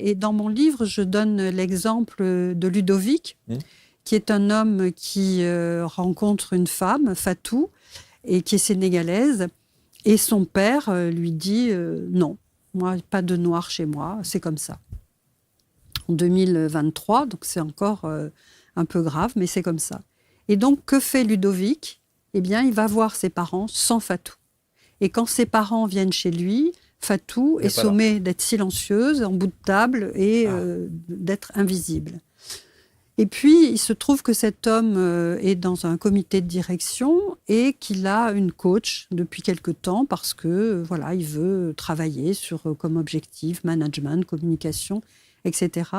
Et dans mon livre, je donne l'exemple de Ludovic, qui est un homme qui rencontre une femme, Fatou, et qui est sénégalaise. Et son père lui dit non, moi, pas de noir chez moi, c'est comme ça. En 2023, donc c'est encore un peu grave, mais c'est comme ça. Et donc, que fait Ludovic ? Eh bien, il va voir ses parents sans Fatou. Et quand ses parents viennent chez lui, Fatou est sommée d'être silencieuse, en bout de table, et d'être invisible. Et puis, il se trouve que cet homme est dans un comité de direction et qu'il a une coach depuis quelque temps parce que, voilà, il veut travailler sur, comme objectif, management, communication, etc.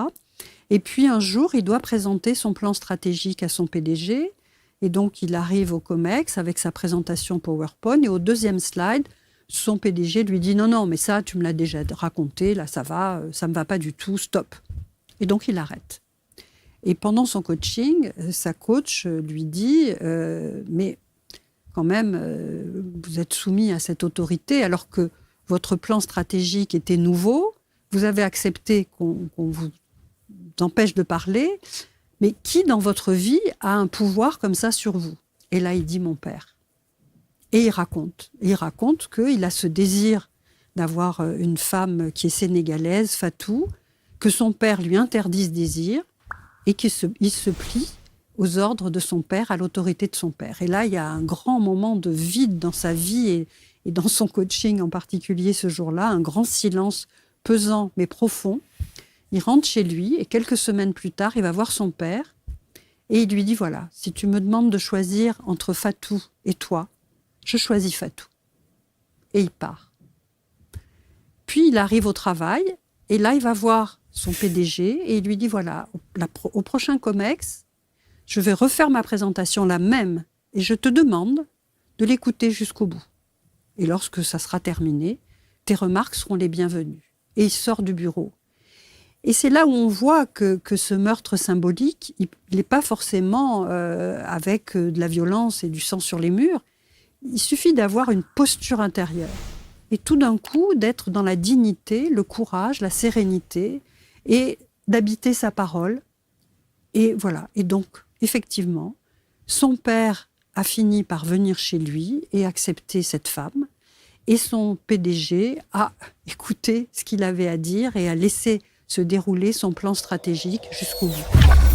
Et puis, un jour, il doit présenter son plan stratégique à son PDG. Et donc, il arrive au COMEX avec sa présentation PowerPoint. Et au deuxième slide, son PDG lui dit « Non, mais ça, tu me l'as déjà raconté, là, ça me va pas du tout, stop ». Et donc, il arrête. Et pendant son coaching, sa coach lui dit mais quand même, vous êtes soumis à cette autorité alors que votre plan stratégique était nouveau, vous avez accepté qu'on vous empêche de parler, mais qui dans votre vie a un pouvoir comme ça sur vous ? Et là, il dit mon père. Et il raconte qu'il a ce désir d'avoir une femme qui est sénégalaise, Fatou, que son père lui interdit ce désir, et qu'il se plie aux ordres de son père, à l'autorité de son père. Et là, il y a un grand moment de vide dans sa vie et dans son coaching en particulier ce jour-là, un grand silence pesant mais profond. Il rentre chez lui et quelques semaines plus tard, il va voir son père et il lui dit « Voilà, si tu me demandes de choisir entre Fatou et toi, je choisis Fatou. » Et il part. Puis il arrive au travail et là, il va voir son PDG, et il lui dit, voilà, au prochain COMEX, je vais refaire ma présentation la même, et je te demande de l'écouter jusqu'au bout. Et lorsque ça sera terminé, tes remarques seront les bienvenues. Et il sort du bureau. Et c'est là où on voit que ce meurtre symbolique, il n'est pas forcément avec de la violence et du sang sur les murs. Il suffit d'avoir une posture intérieure. Et tout d'un coup, d'être dans la dignité, le courage, la sérénité, et d'habiter sa parole. Et voilà. Et donc, effectivement, son père a fini par venir chez lui et accepter cette femme. Et son PDG a écouté ce qu'il avait à dire et a laissé se dérouler son plan stratégique jusqu'au bout.